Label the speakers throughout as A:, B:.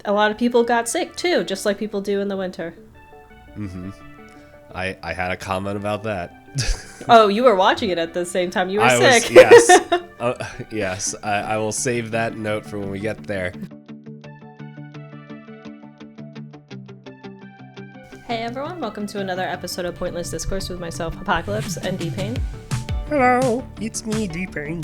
A: A lot of people got sick too, just like people do in the winter.
B: Mm-hmm. I had a comment about that.
A: Oh, you were watching it at the same time you were sick.
B: Yes. Yes. I will save that note for when we get there.
A: Hey everyone, welcome to another episode of Pointless Discourse with myself, Hoppocalypse, and Payne.
B: Hello, it's me, Payne.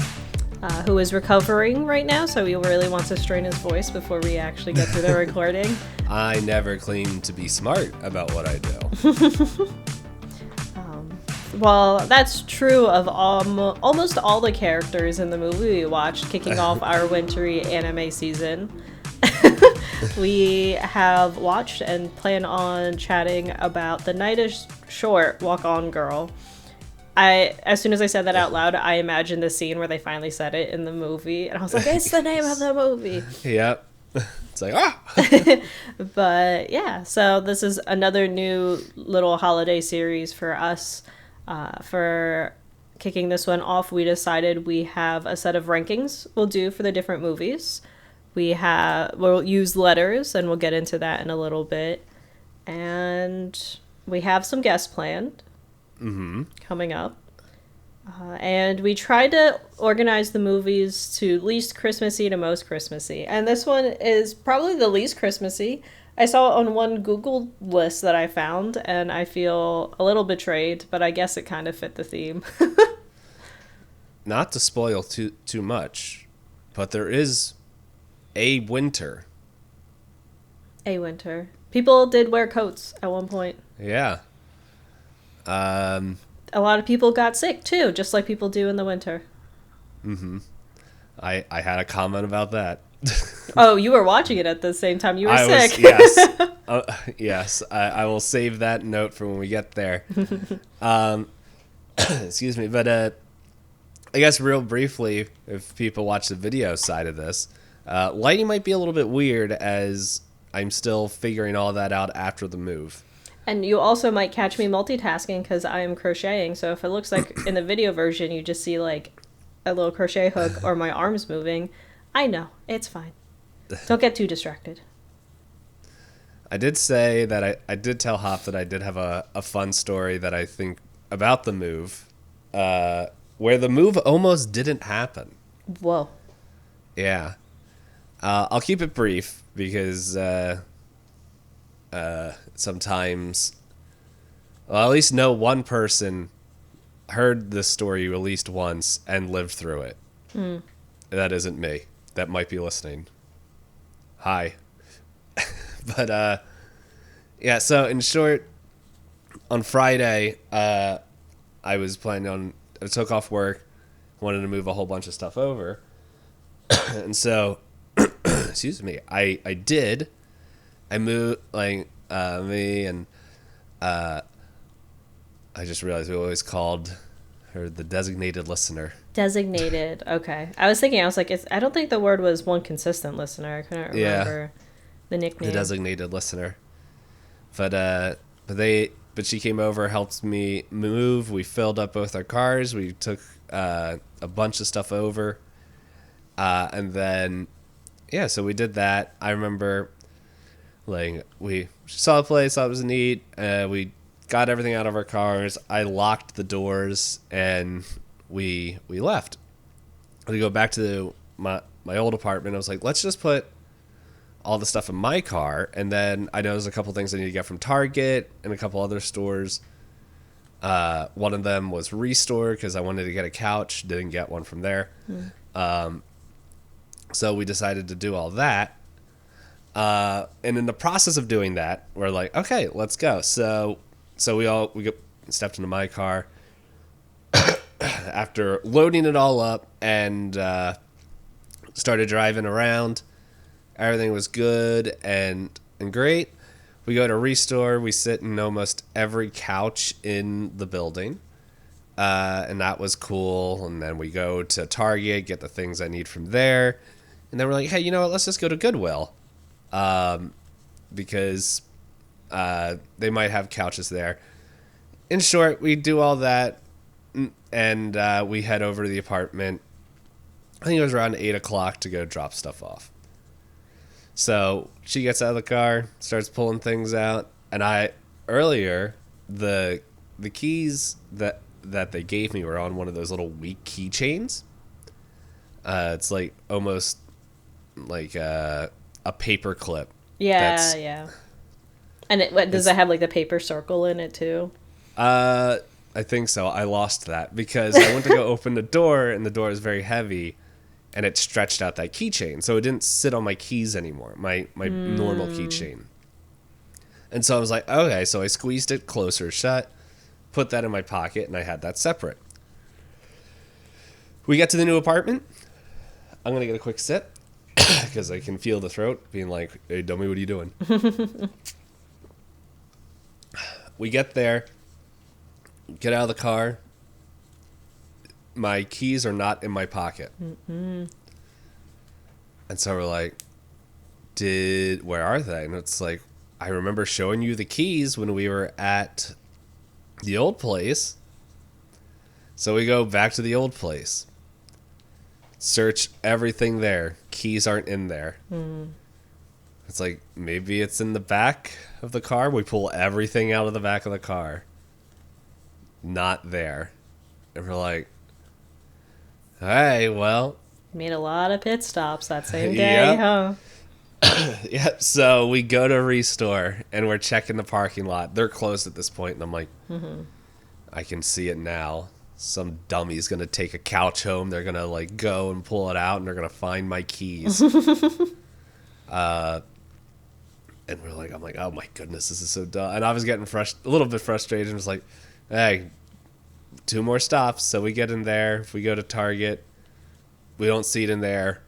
A: Who is recovering right now, so he really wants to strain his voice before we actually get through the recording.
B: I never claim to be smart about what I do.
A: Well, that's true of almost all the characters in the movie we watched, kicking off our wintry anime season. We have watched and plan on chatting about The Night is Short, Walk On Girl. As soon as I said that out loud, I imagined the scene where they finally said it in the movie, and I was like, it's the name of the movie.
B: Yep. It's like, ah!
A: But yeah, so this is another new little holiday series for us. For kicking this one off, we decided we have a set of rankings we'll do for the different movies. We'll use letters, and we'll get into that in a little bit. And we have some guests planned. Coming up. And we tried to organize the movies to least Christmassy to most Christmassy. And this one is probably the least Christmassy. I saw it on one Google list that I found, and I feel a little betrayed, but I guess it kind of fit the theme.
B: Not to spoil too much, but there is a winter.
A: A winter. People did wear coats at one point.
B: Yeah.
A: A lot of people got sick too, just like people do in the winter.
B: Mm-hmm. I had a comment about that.
A: Oh, you were watching it at the same time you were sick.
B: Yes. Yes. I will save that note for when we get there. Excuse me. But I guess real briefly, if people watch the video side of this, lighting might be a little bit weird as I'm still figuring all that out after the move.
A: And you also might catch me multitasking because I am crocheting. So if it looks like in the video version you just see like a little crochet hook or my arms moving, I know. It's fine. Don't get too distracted.
B: I did say that I did tell Hop that I did have a fun story that I think about the move, where the move almost didn't happen.
A: Whoa.
B: Yeah. I'll keep it brief because sometimes, well, at least know one person heard this story at least once and lived through it. That isn't me. That might be listening. Hi. But yeah, so in short, on Friday, I took off work, wanted to move a whole bunch of stuff over. And so, excuse me, I did. I moved, me and, I just realized we always called her the designated listener.
A: Designated. Okay. I was like, I don't think the word was one consistent listener. I couldn't remember the nickname.
B: The designated listener. But she came over, helped me move. We filled up both our cars. We took a bunch of stuff over. And then, yeah, so we did that. I remember, we saw the place, thought it was neat. We got everything out of our cars. I locked the doors, and we left. We go back to my old apartment. I was like, let's just put all the stuff in my car, and then I know there's a couple things I need to get from Target and a couple other stores. One of them was Restore because I wanted to get a couch. Didn't get one from there. So we decided to do all that. And in the process of doing that, we're like, okay, let's go. So we stepped into my car after loading it all up and started driving around. Everything was good and great. We go to Restore. We sit in almost every couch in the building. And that was cool. And then we go to Target, get the things I need from there. And then we're like, hey, you know what? Let's just go to Goodwill. Because they might have couches there. In short, we do all that. And we head over to the apartment. I think it was around 8 o'clock to go drop stuff off. So she gets out of the car, starts pulling things out, and earlier the keys that they gave me were on one of those little weak keychains. It's like almost like a paper clip.
A: Yeah, yeah. And does it have like the paper circle in it too?
B: I think so. I lost that because I went to go open the door, and the door is very heavy, and it stretched out that keychain, so it didn't sit on my keys anymore, my normal keychain. And so I was like, okay, so I squeezed it closer shut, put that in my pocket, and I had that separate. We get to the new apartment. I'm going to get a quick sip because I can feel the throat being like, hey, dummy, what are you doing? We get there, get out of the car. My keys are not in my pocket. Mm-mm. And so we're like, where are they? And it's like, I remember showing you the keys when we were at the old place. So we go back to the old place. Search everything there. Keys aren't in there. Mm. It's like, maybe it's in the back of the car. We pull everything out of the back of the car. Not there. And we're like, hey, well.
A: Made a lot of pit stops that same day, huh?
B: Yep. So we go to Restore, and we're checking the parking lot. They're closed at this point, and I'm like, I can see it now. Some dummy's going to take a couch home. They're going to like go and pull it out, and they're going to find my keys. And we're like, I'm like, oh my goodness, this is so dumb. And I was getting a little bit frustrated, and was like, hey, 2 more stops. So we get in there. If we go to Target, we don't see it in there.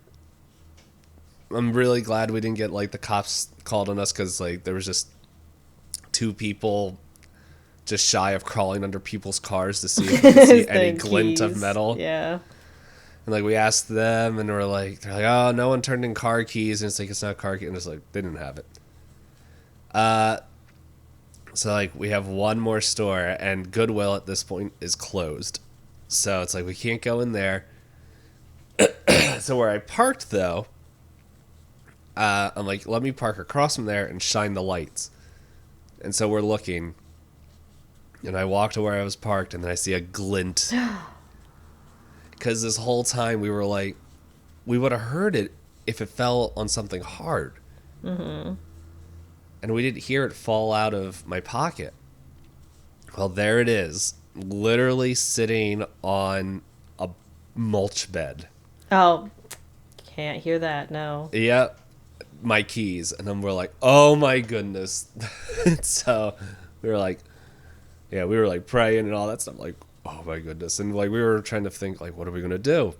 B: I'm really glad we didn't get like the cops called on us, because like there was just 2 people just shy of crawling under people's cars to see if we could see any glint of metal.
A: Yeah. And
B: like we asked them, and they're like, oh, no one turned in car keys, and it's like, it's not car keys, and it's like they didn't have it. So like we have 1 more store, and Goodwill at this point is closed. So it's like we can't go in there. So where I parked though, I'm like, let me park across from there and shine the lights. And so we're looking, and I walk to where I was parked, and then I see a glint. Because this whole time we were like, we would have heard it if it fell on something hard. Mm-hmm. And we didn't hear it fall out of my pocket. Well, there it is, literally sitting on a mulch bed.
A: Oh, can't hear that, no.
B: Yep, my keys. And then we're like, oh my goodness. So we were like, we were like praying and all that stuff, like, oh my goodness. And like we were trying to think, like, what are we going to do?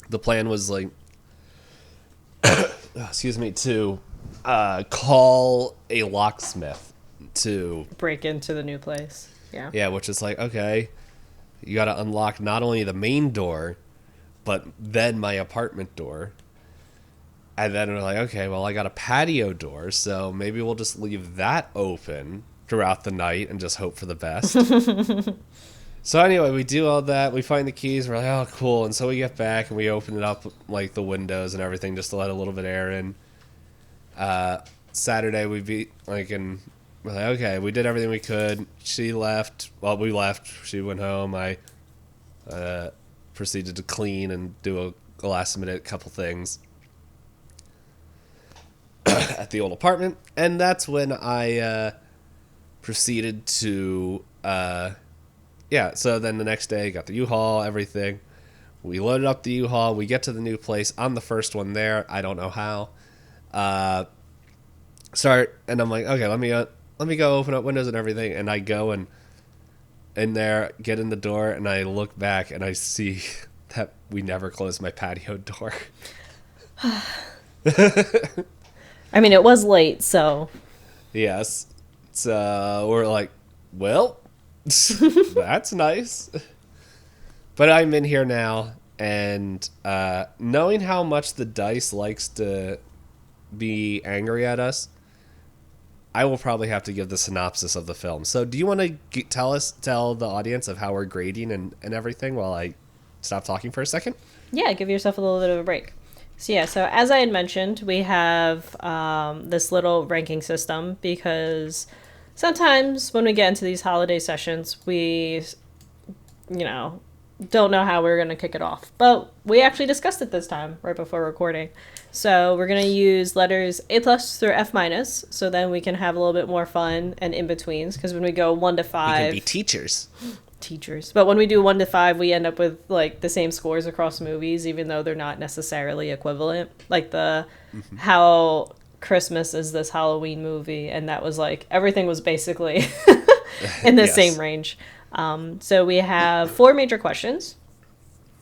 B: The plan was like, to call a locksmith to
A: break into the new place.
B: Yeah, which is like, okay, you got to unlock not only the main door, but then my apartment door. And then we're like, okay, well, I got a patio door, so maybe we'll just leave that open throughout the night and just hope for the best. So anyway, we do all that. We find the keys. We're like, oh, cool. And so we get back, and we open it up, like the windows and everything, just to let a little bit of air in. Saturday, we're like, okay, we did everything we could. She left. Well, we left. She went home. I proceeded to clean and do a last-minute couple things at the old apartment. And that's when I proceeded to... so then the next day, got the U-Haul, everything. We loaded up the U-Haul. We get to the new place. I'm the first one there. I don't know how. And I'm like, okay, let me go open up windows and everything. And I go and in there, get in the door, and I look back, and I see that we never closed my patio door.
A: I mean, it was late, so...
B: Yes. So we're like, well... That's nice. But I'm in here now, and knowing how much the dice likes to be angry at us, I will probably have to give the synopsis of the film. So do you want to tell the audience of how we're grading and everything while I stop talking for a second?
A: Yeah, give yourself a little bit of a break. So yeah, so as I had mentioned, we have this little ranking system because sometimes when we get into these holiday sessions, we, you know, don't know how we're going to kick it off. But we actually discussed it this time, right before recording. So we're going to use letters A plus through F minus, so then we can have a little bit more fun and in-betweens, because when we go 1 to 5...
B: We can be teachers.
A: Teachers. But when we do 1 to 5, we end up with, like, the same scores across movies, even though they're not necessarily equivalent. Like the How Christmas is this Halloween movie, and that was, like, everything was basically in the same range. So we have 4 major questions,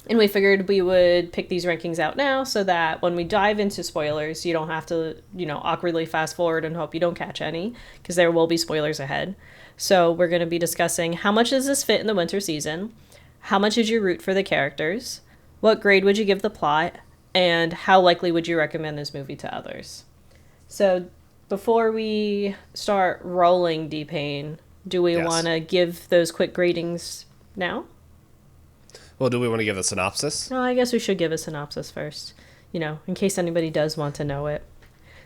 A: and we figured we would pick these rankings out now so that when we dive into spoilers, you don't have to, awkwardly fast forward and hope you don't catch any, because there will be spoilers ahead. So we're going to be discussing how much does this fit in the winter season, how much did you root for the characters, what grade would you give the plot, and how likely would you recommend this movie to others. So before we start rolling D-Payne, do we want to give those quick gradings now?
B: Well, do we want to give a synopsis?
A: No, I guess we should give a synopsis first, in case anybody does want to know it.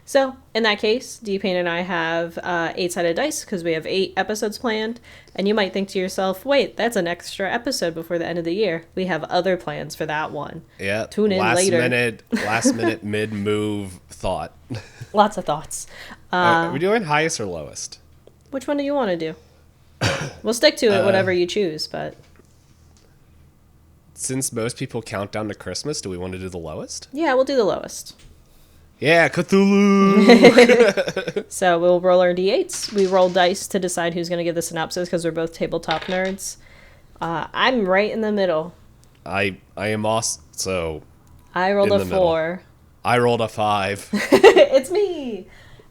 A: So, in that case, D-Payne and I have 8-sided dice because we have 8 episodes planned. And you might think to yourself, wait, that's an extra episode before the end of the year. We have other plans for that one.
B: Yeah.
A: Tune in later.
B: Last minute mid-move thought.
A: Lots of thoughts.
B: Are we doing highest or lowest?
A: Which one do you want to do? We'll stick to it, whatever you choose, but...
B: Since most people count down to Christmas, do we want to do the lowest?
A: Yeah, we'll do the lowest.
B: Yeah, Cthulhu!
A: So we'll roll our d8s. We roll dice to decide who's going to give the synopsis because we're both tabletop nerds. I'm right in the middle.
B: I am also
A: I rolled a 4.
B: I rolled a 5.
A: It's me!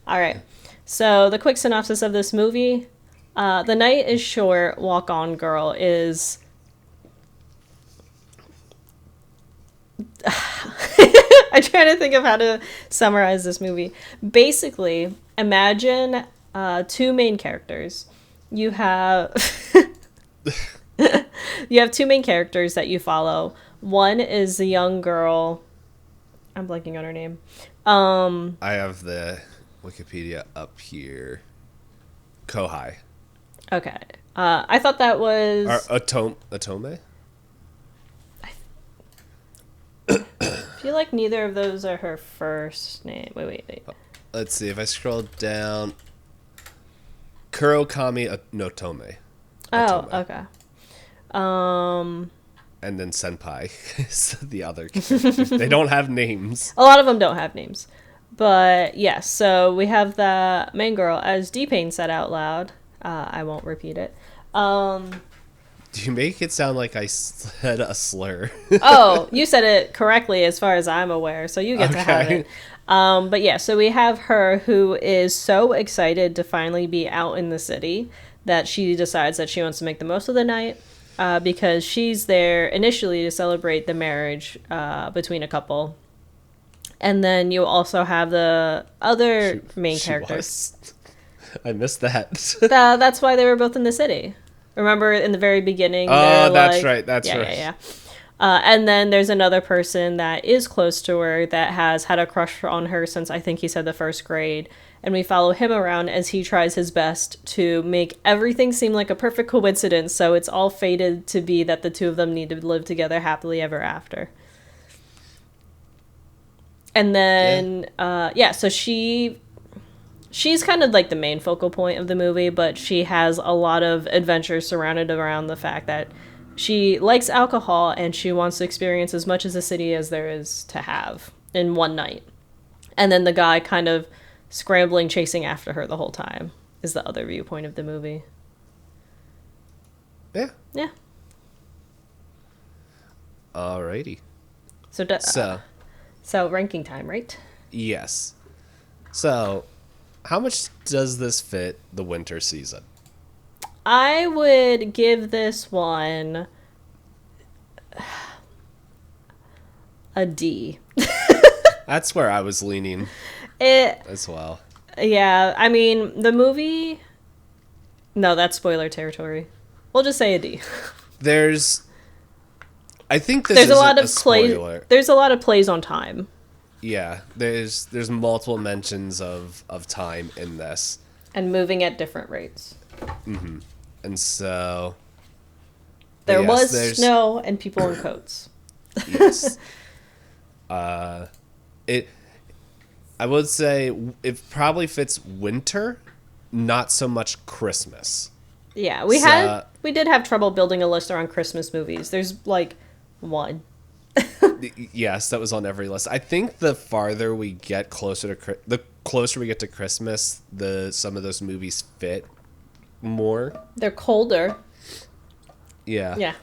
A: All right. So the quick synopsis of this movie. The night is short, walk on girl is... I'm trying to think of how to summarize this movie. Basically, imagine 2 main characters. You have you have 2 main characters that you follow. One is the young girl. I'm blanking on her name.
B: I have the Wikipedia up here. Kohai.
A: Okay. I thought that was...
B: Atome?
A: I feel like neither of those are her first name. Wait.
B: Let's see. If I scroll down... Kurokami Notome.
A: Oh, okay.
B: And then Senpai is the other characters. They don't have names.
A: A lot of them don't have names. But, yes, so we have the main girl, as D-Payne said out loud. I won't repeat it.
B: Do you make it sound like I said a slur?
A: Oh, you said it correctly as far as I'm aware, so you get to have it. But yeah, so we have her who is so excited to finally be out in the city that she decides that she wants to make the most of the night because she's there initially to celebrate the marriage between a couple. And then you also have the other main characters.
B: I missed that.
A: That's why they were both in the city. Remember in the very beginning?
B: Oh, that's right. That's right.
A: Yeah. And then there's another person that is close to her that has had a crush on her since I think he said the 1st grade. And we follow him around as he tries his best to make everything seem like a perfect coincidence. So it's all fated to be that the 2 of them need to live together happily ever after. And then, so she's kind of like the main focal point of the movie, but she has a lot of adventures surrounded around the fact that she likes alcohol and she wants to experience as much as the city as there is to have in one night. And then the guy kind of scrambling, chasing after her the whole time is the other viewpoint of the movie.
B: Yeah.
A: Yeah.
B: Alrighty.
A: So ranking time, right?
B: Yes. So, how much does this fit the winter season?
A: I would give this one a D.
B: That's where I was leaning as well.
A: Yeah, I mean, the movie... No, that's spoiler territory. We'll just say a D.
B: I think this is a spoiler.
A: There's a lot of plays on time.
B: Yeah, there's multiple mentions of time in this,
A: And moving at different rates.
B: and so
A: There
B: yes,
A: was
B: there's
A: snow and people in coats.
B: yes. It I would say it probably fits winter, not so much Christmas.
A: Yeah,
B: So
A: we did have trouble building a list around Christmas movies. There's like one.
B: yes, that was on every list. I think the farther we get closer to the closer we get to Christmas, the some of those movies fit more.
A: They're colder.
B: Yeah.
A: Yeah.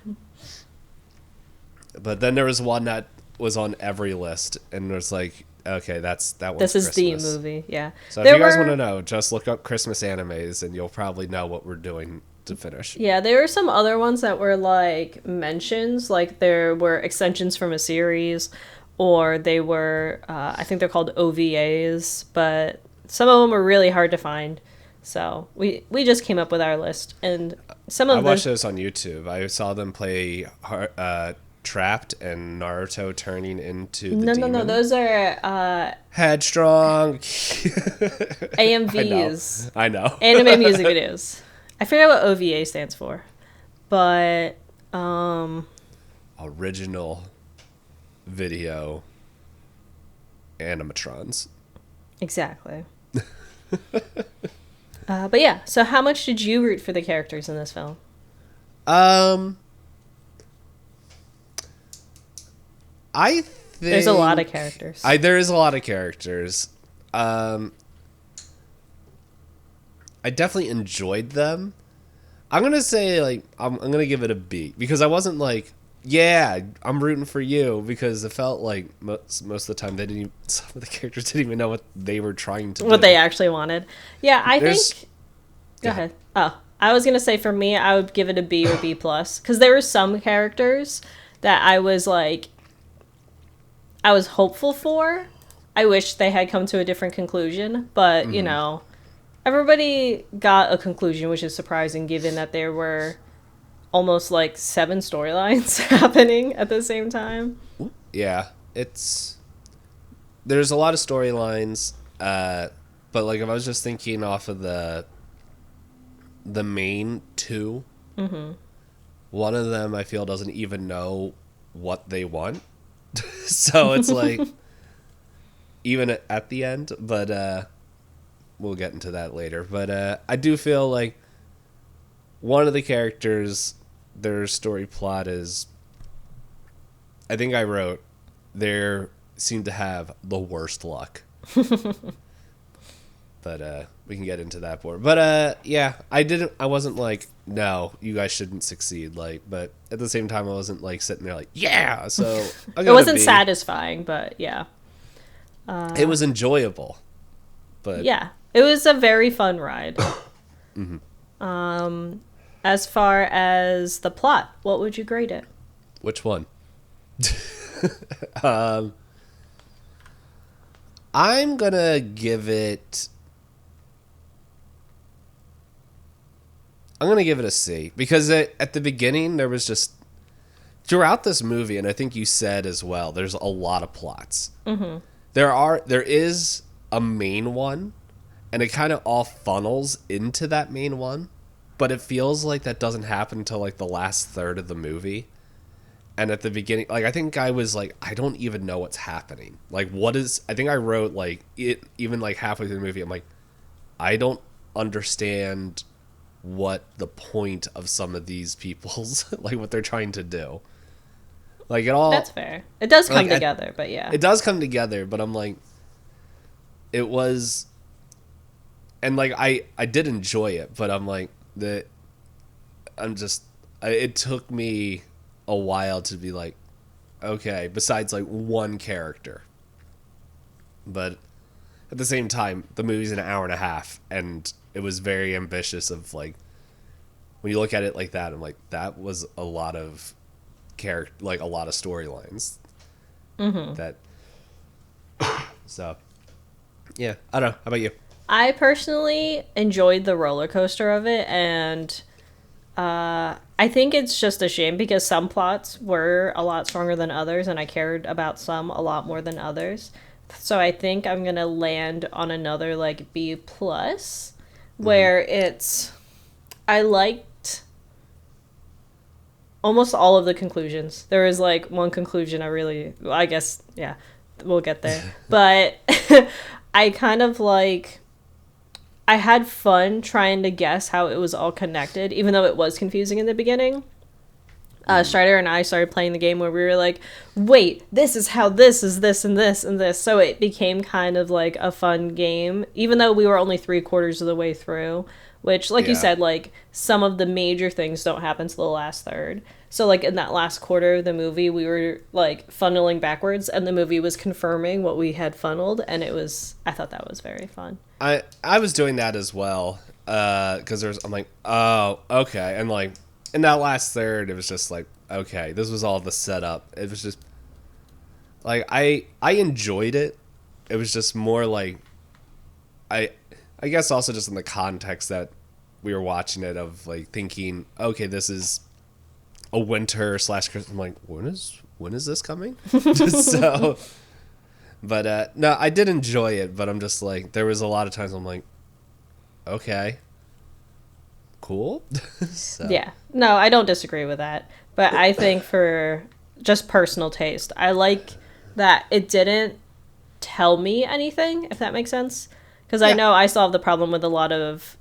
B: But then there was one that was on every list, and it was like, okay, that one's
A: This is
B: Christmas.
A: the movie, yeah.
B: So if you guys want to know, just look up Christmas animes, and you'll probably know what we're doing to finish.
A: Yeah, there were some other ones that were like mentions, like there were extensions from a series, or they were, I think they're called OVAs, but some of them were really hard to find. So we just came up with our list, and some of
B: I
A: them.
B: watched those on YouTube. I saw them play Trapped and Naruto turning into the demon.
A: No, those are
B: Headstrong.
A: AMVs.
B: I know.
A: Anime music videos. I forget what OVA stands for, but
B: Original video animatrons.
A: exactly. But yeah, so how much did you root for the characters in this film?
B: I think
A: There's a lot of characters.
B: There is a lot of characters. I definitely enjoyed them. I'm gonna say like I'm gonna give it a B because I wasn't like, yeah, I'm rooting for you, because it felt like most of the time some of the characters didn't even know what they were trying to do.
A: What they actually wanted. Yeah, I
B: There's-
A: think. Go ahead. Oh, I was gonna say for me, I would give it a B or B plus because there were some characters that I was like, I was hopeful for. I wish they had come to a different conclusion, but you know, everybody got a conclusion, which is surprising given that there were almost like 7 storylines happening at the same time.
B: Yeah, there's a lot of storylines, but like if I was just thinking off of the main 2, one of them I feel doesn't even know what they want, so it's like even at the end, but we'll get into that later. But I do feel like one of the characters, their story plot is, I think I wrote, they seem to have the worst luck. But we can get into that more. But yeah, I wasn't like, no, you guys shouldn't succeed. Like, but at the same time, I wasn't like sitting there like, yeah. So
A: It wasn't satisfying, but yeah.
B: It was enjoyable. But
A: Yeah, it was a very fun ride. As far as the plot, what would you grade it?
B: which one? I'm gonna give it. I'm gonna give it a C because at the beginning there was just throughout this movie, and I think you said as well, there's a lot of plots. Mm-hmm. There is a main one, and it kind of all funnels into that main one, but it feels like that doesn't happen until like the last third of the movie. And at the beginning, like I think I was like, I don't even know what's happening. Like, what is? I think I wrote like it even like halfway through the movie. I'm like, I don't understand what the point of some of these people's like what they're trying to do. Like it all.
A: That's fair. It does come
B: like,
A: together, but yeah.
B: It does come together, but I'm like, it was, and like I did enjoy it, but I'm like it took me a while to be like, okay, besides like one character. But at the same time, the movie's an hour and a half, and it was very ambitious of like, when you look at it like that, I'm like, that was a lot of character, like a lot of storylines. That so yeah, I don't know. How about you?
A: I personally enjoyed the roller coaster of it, and I think it's just a shame because some plots were a lot stronger than others, and I cared about some a lot more than others. So I think I'm gonna land on another like B plus,
B: Hmm.
A: where it's I liked almost all of the conclusions. There was like one conclusion I really, well, I guess, yeah, we'll get there. But I kind of like, I had fun trying to guess how it was all connected, even though it was confusing in the beginning. Strider and I started playing the game where we were like, wait, this is how this is this and this and this. So it became kind of like a fun game, even though we were only 3/4 of the way through, which, like you
B: Yeah.
A: said, like some of the major things don't happen to the last third. So, like, in that last quarter of the movie, we were like funneling backwards, and the movie was confirming what we had funneled, and I thought that was very fun.
B: I was doing that as well. Because I'm like, oh, okay. And like, in that last third, it was just like, okay, this was all the setup. It was just, like, I enjoyed it. It was just more like, I, I guess also just in the context that we were watching it of like thinking, okay, this is a winter slash Christmas. I'm like, when is this coming? So, but no, I did enjoy it. But I'm just like, there was a lot of times I'm like, okay, cool. So
A: Yeah. No, I don't disagree with that. But I think for just personal taste, I like that it didn't tell me anything, if that makes sense. Because I
B: yeah,
A: know I still have the problem with a lot of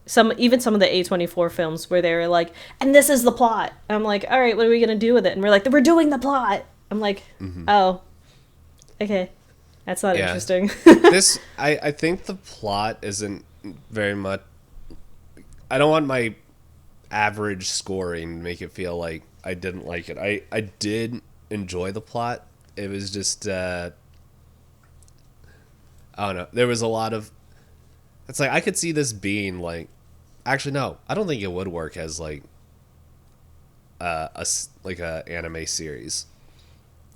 A: some of the A24 films where they were like, and this is the plot. And I'm like, all right, what are we gonna do with it? And we're like, we're doing the plot. I'm like, oh, okay, that's not
B: yeah.
A: interesting.
B: This I think the plot isn't very much. I don't want my average scoring to make it feel like I didn't like it. I did enjoy the plot. It was just I don't know. There was a lot of. It's like I could see this being like. Actually, no. I don't think it would work as like like a anime series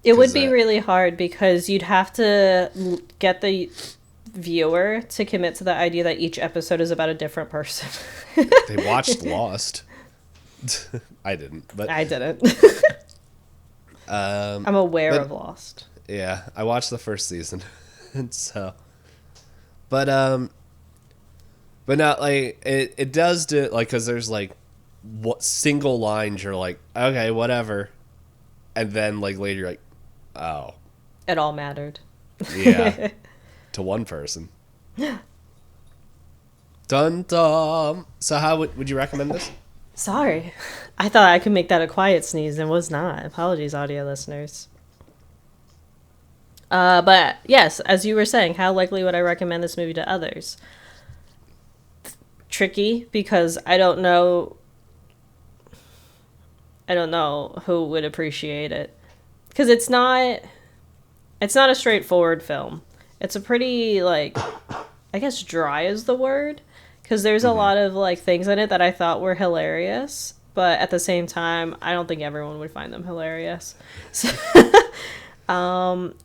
A: It would
B: because
A: be really hard because you'd have to get the viewer to commit to the idea that each episode is about a different person.
B: they watched Lost. I didn't, but
A: I didn't.
B: um,
A: I'm aware
B: but
A: of Lost.
B: yeah, I watched the first season, and so, but but not like it does do like because there's like what single lines you're like okay whatever, and then like later you're like oh
A: It all mattered.
B: yeah to one person. Dun dun. So how would you recommend this?
A: Sorry. I thought I could make that a quiet sneeze and was not. Apologies, audio listeners. But yes, as you were saying, how likely would I recommend this movie to others? Tricky because I don't know who would appreciate it. Because it's not a straightforward film. It's a pretty like I guess dry is the word because there's a
B: Mm-hmm.
A: lot of like things in it that I thought were hilarious, but at the same time, I don't think everyone would find them hilarious. So,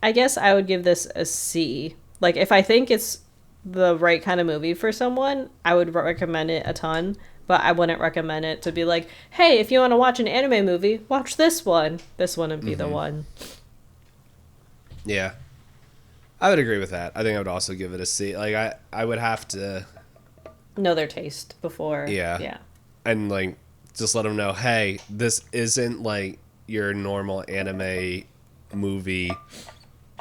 A: I guess I would give this a C. Like if I think it's the right kind of movie for someone, I would recommend it a ton, but I wouldn't recommend it to be like, "Hey, if you want to watch an anime movie, watch this one." This wouldn't be the one.
B: Yeah, I would agree with that. I think I would also give it a C. Like I would have to
A: Know their taste before.
B: yeah,
A: Yeah.
B: and like just let them know, hey, this isn't like your normal anime movie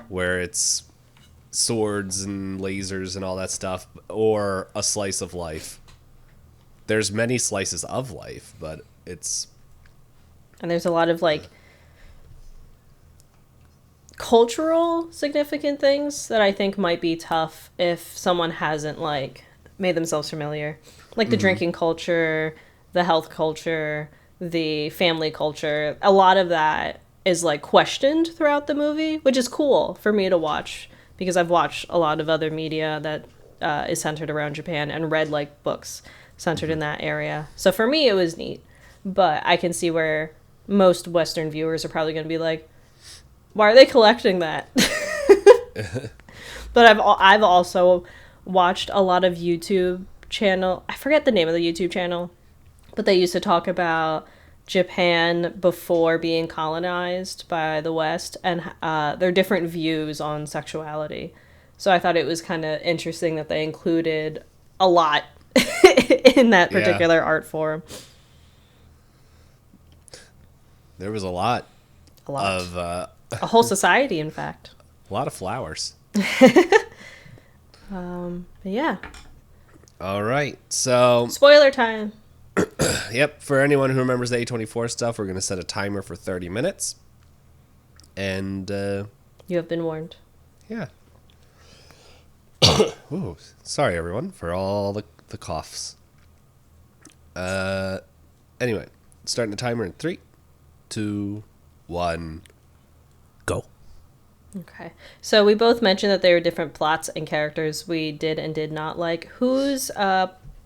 B: where it's swords and lasers and all that stuff, or a slice of life. There's many slices of life, but it's
A: And there's a lot of like cultural significant things that I think might be tough if someone hasn't like made themselves familiar. Like the drinking culture, the health culture, the family culture. A lot of that is like questioned throughout the movie, which is cool for me to watch because I've watched a lot of other media that is centered around Japan and read like books centered in that area. So for me, it was neat. But I can see where most Western viewers are probably going to be like, why are they collecting that? But I've also watched a lot of YouTube channel. I forget the name of the YouTube channel, but they used to talk about Japan before being colonized by the West, and their different views on sexuality. So I thought it was kind of interesting that they included a lot in that particular art form.
B: There was a lot. Of
A: a whole society, in fact.
B: A lot of flowers.
A: But yeah.
B: All right. So
A: spoiler time.
B: Yep. For anyone who remembers the A24 stuff, we're going to set a timer for 30 minutes. And
A: you have been warned.
B: Yeah. Ooh, sorry everyone for all the coughs. Anyway, starting the timer in 3, 2, 1, go.
A: Okay. So we both mentioned that there were different plots and characters we did and did not like. Whose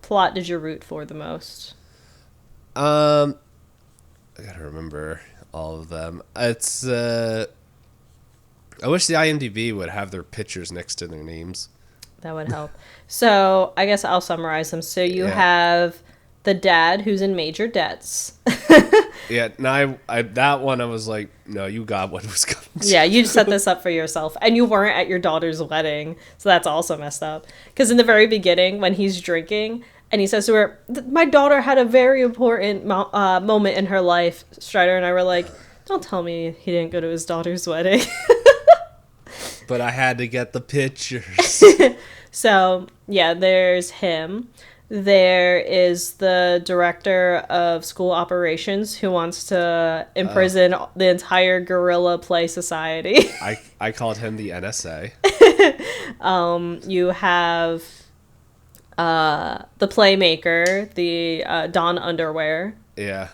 A: plot did you root for the most?
B: I gotta remember all of them. It's I wish the IMDb would have their pictures next to their names.
A: That would help. So I guess I'll summarize them. So you have the dad who's in major debts.
B: Yeah, no, I that one I was like, no, you got what was coming.
A: Yeah, you set this up for yourself, and you weren't at your daughter's wedding, so that's also messed up. Because in the very beginning, when he's drinking, and he says to her, "My daughter had a very important moment in her life," Strider and I were like, "Don't tell me he didn't go to his daughter's wedding."
B: But I had to get the pictures.
A: So yeah, there's him. There is the director of school operations who wants to imprison the entire guerrilla play society.
B: I called him the NSA.
A: You have the playmaker, the Don Underwear.
B: Yeah,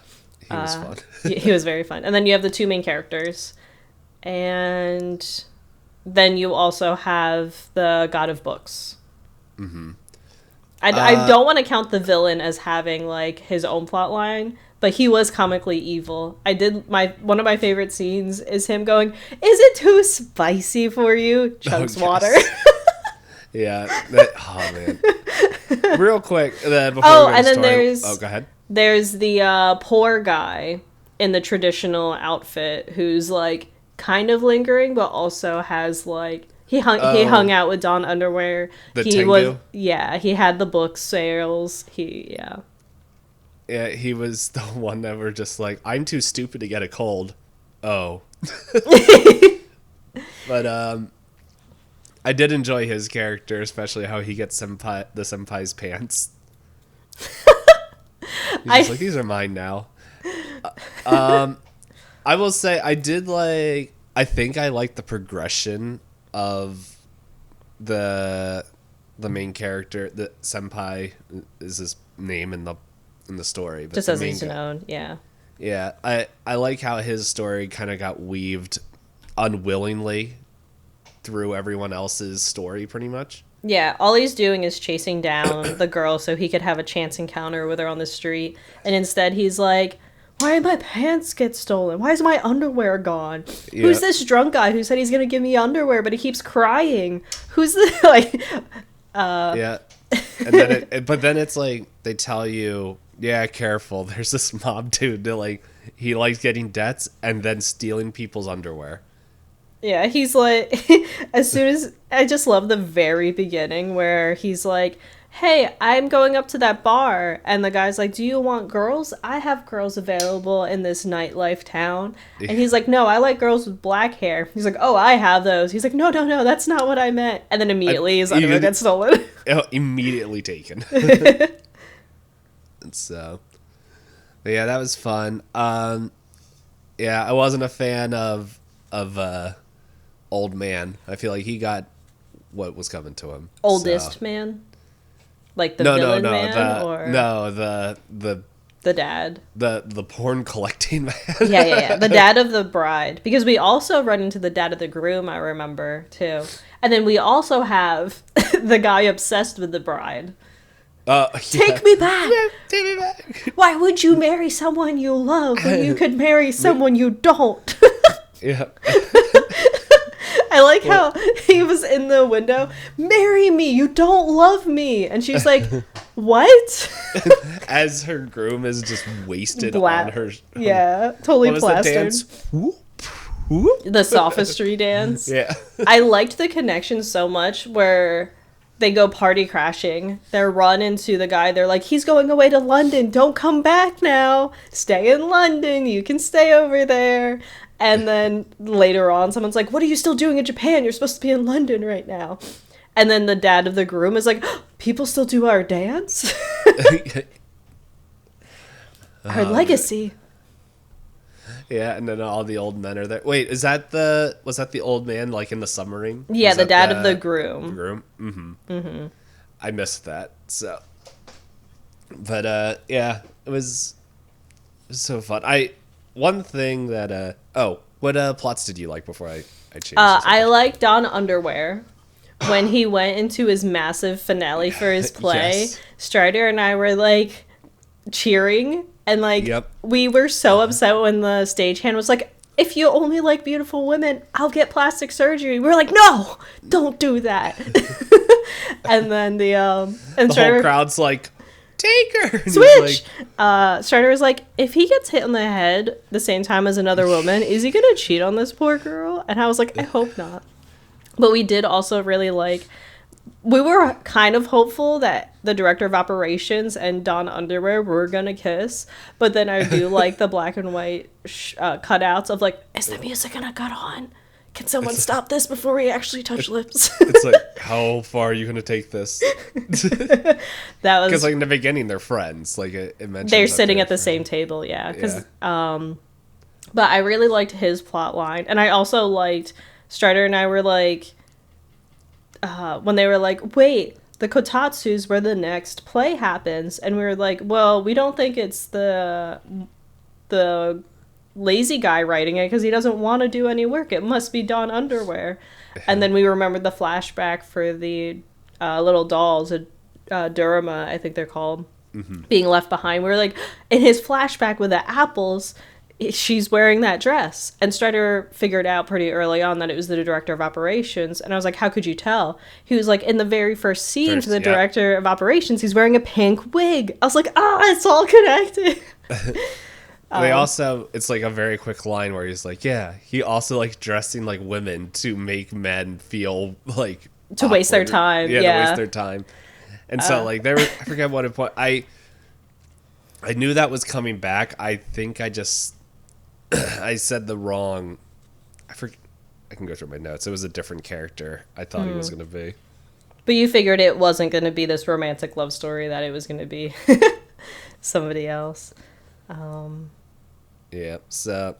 B: he was fun.
A: He was very fun. And then you have the two main characters. And then you also have the God of Books. Mm-hmm. I don't want to count the villain as having like his own plot line, but he was comically evil. One of my favorite scenes is him going, "Is it too spicy for you?" Chunks water.
B: Yeah. Oh man. Real quick. Before
A: and then there's
B: go ahead.
A: There's the poor guy in the traditional outfit who's like kind of lingering, but also has like. He hung out with Don Underwear. He had the book sales. Yeah,
B: he was the one that were just like, I'm too stupid to get a cold. Oh. But I did enjoy his character, especially how he gets the senpai's pants. He's just like, these are mine now. I will say I think I liked the progression of the main character. The senpai is his name in the story, but
A: just as he's known. Yeah,
B: I like how his story kind of got weaved unwillingly through everyone else's story pretty much.
A: Yeah, all he's doing is chasing down the girl so he could have a chance encounter with her on the street, and instead he's like, why did my pants get stolen? Why is my underwear gone? Yeah. Who's this drunk guy who said he's going to give me underwear, but he keeps crying? Who's this?
B: Yeah. And then it's like, they tell you, yeah, careful. There's this mob dude that like, he likes getting debts and then stealing people's underwear.
A: Yeah, he's like, as soon as, I just love the very beginning where he's like, hey, I'm going up to that bar. And the guy's like, do you want girls? I have girls available in this nightlife town. Yeah. And he's like, no, I like girls with black hair. He's like, oh, I have those. He's like, no, that's not what I meant. And then immediately his underwear gets stolen.
B: Immediately taken. And so, but yeah, that was fun. Yeah, I wasn't a fan of Old Man. I feel like he got what was coming to him.
A: Oldest man? Like the villain man? The dad.
B: The porn collecting man.
A: Yeah. The dad of the bride. Because we also run into the dad of the groom, I remember, too. And then we also have the guy obsessed with the bride. Take me back!
B: Take me back!
A: Why would you marry someone you love when you could marry someone you don't?
B: Yeah.
A: I like how he was in the window, marry me, you don't love me. And she's like, What?
B: As her groom is just wasted
A: Black.
B: on her.
A: Yeah, totally
B: What was
A: plastered.
B: the dance? Whoop, whoop.
A: The sophistry dance.
B: Yeah.
A: I liked the connection so much where they go party crashing. They're run into the guy. They're like, he's going away to London. Don't come back now. Stay in London. You can stay over there. And then later on, someone's like, what are you still doing in Japan? You're supposed to be in London right now. And then the dad of the groom is like, people still do our dance? Our legacy.
B: Yeah, and then all the old men are there. Wait, was that the old man like in the submarine?
A: Yeah,
B: Was
A: the
B: that
A: dad of the groom.
B: Groom? Mm-hmm. I missed that, so. But, yeah, it was so fun. One thing that, what plots did you like before I changed this?
A: I like Don Underwear. When he went into his massive finale for his play,
B: Yes.
A: Strider and I were like cheering, and like
B: Yep.
A: we were so upset when the stagehand was like, if you only like beautiful women, I'll get plastic surgery. We were like, no, don't do that. And then the
B: whole crowd's like, take her! And he's
A: switch.
B: like,
A: Strider was like, if he gets hit in the head the same time as another woman, is he gonna cheat on this poor girl? And I was like, I hope not. But we did also really we were kind of hopeful that the director of operations and Don Underwear were gonna kiss, but then I do like the black and white cutouts of like, is the music gonna cut on? Can someone stop this before we actually touch lips?
B: It's like, how far are you going to take this?
A: That was
B: Because like in the beginning, they're friends. Like it mentions
A: they're
B: that
A: sitting
B: they're
A: at the
B: friends.
A: same table, yeah. But I really liked his plot line, and I also liked Strider and I were like, when they were like, wait, the Kotatsu's where the next play happens, and we were like, well, we don't think it's the lazy guy writing it because he doesn't want to do any work. It must be Don Underwear. And then we remembered the flashback for the little dolls, Durama, I think they're called, being left behind. We were like, in his flashback with the apples, she's wearing that dress. And Strider figured out pretty early on that it was the director of operations. And I was like, how could you tell? He was like, in the very first scene for the director of operations, he's wearing a pink wig. I was like, it's all connected.
B: They also, it's like a very quick line where he's like, yeah, he also like dressing like women to make men feel like
A: to waste their time.
B: Yeah, to waste their time. And so like I forget what it point. I knew that was coming back. I think I just I said the wrong. I can go through my notes. It was a different character I thought he was going to be.
A: But you figured it wasn't going to be this romantic love story, that it was going to be somebody else.
B: Yeah, so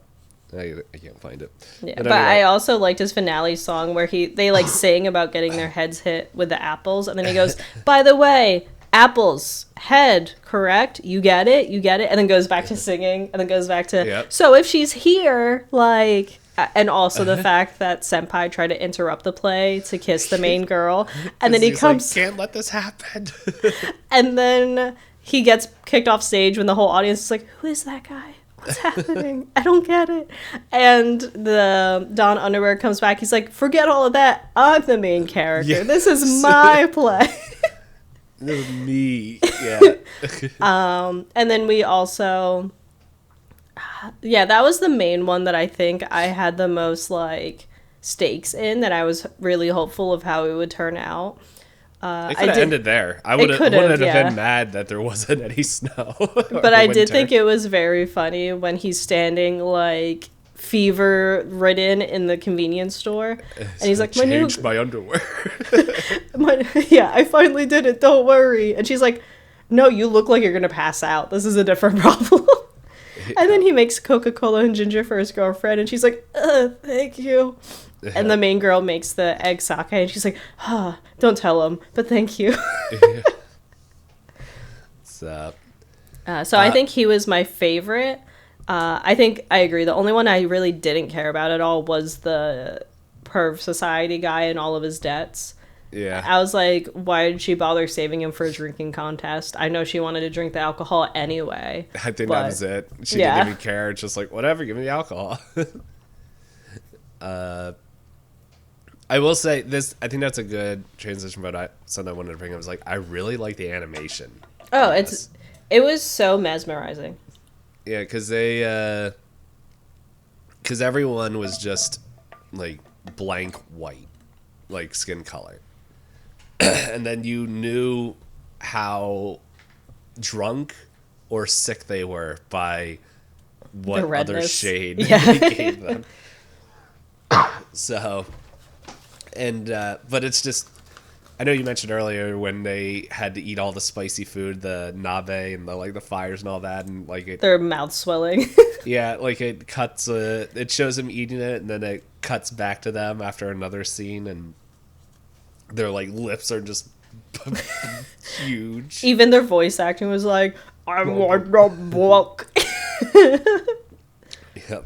B: I can't find it.
A: Yeah, but I also liked his finale song where they like sing about getting their heads hit with the apples, and then he goes, by the way, apples, head, correct? You get it? You get it? And then goes back to singing, and then goes back to, so if she's here, like, and also the fact that Senpai tried to interrupt the play to kiss the main girl, and then he comes,
B: like, can't let this happen.
A: And then he gets kicked off stage when the whole audience is like, who is that guy? What's happening? I don't get it. And the Don Underwear comes back. He's like, forget all of that. I'm the main character. Yes. This is my play.
B: This is me. Yeah.
A: And then we also, that was the main one that I think I had the most like stakes in, that I was really hopeful of how it would turn out.
B: It could have ended there. I wouldn't have been mad that there wasn't any snow.
A: But I did think it was very funny when he's standing like fever ridden in the convenience store, and he's like,
B: changed my underwear.
A: I finally did it, don't worry. And she's like, no, you look like you're gonna pass out. This is a different problem. And then he makes Coca-Cola and ginger for his girlfriend, and she's like, thank you. And the main girl makes the egg sake, and she's like, don't tell him, but thank you.
B: What's up?
A: So I think he was my favorite. I think I agree. The only one I really didn't care about at all was the perv society guy and all of his debts.
B: Yeah.
A: I was like, why did she bother saving him for a drinking contest? I know she wanted to drink the alcohol anyway.
B: I think that was it. She didn't even care. It's just like, whatever, give me the alcohol. I will say this. I think that's a good transition. But something I wanted to bring up was like I really like the animation.
A: Oh, it was so mesmerizing.
B: Yeah, because everyone was just like blank white, like skin color, and then you knew how drunk or sick they were by what other shade they gave them. So, but it's just, I know you mentioned earlier when they had to eat all the spicy food, the nabe and the fires and all that, and
A: their mouth swelling.
B: yeah, like it cuts, it shows them eating it, and then it cuts back to them after another scene, and their lips are just huge.
A: Even their voice acting was like, I want the book.
B: Yep.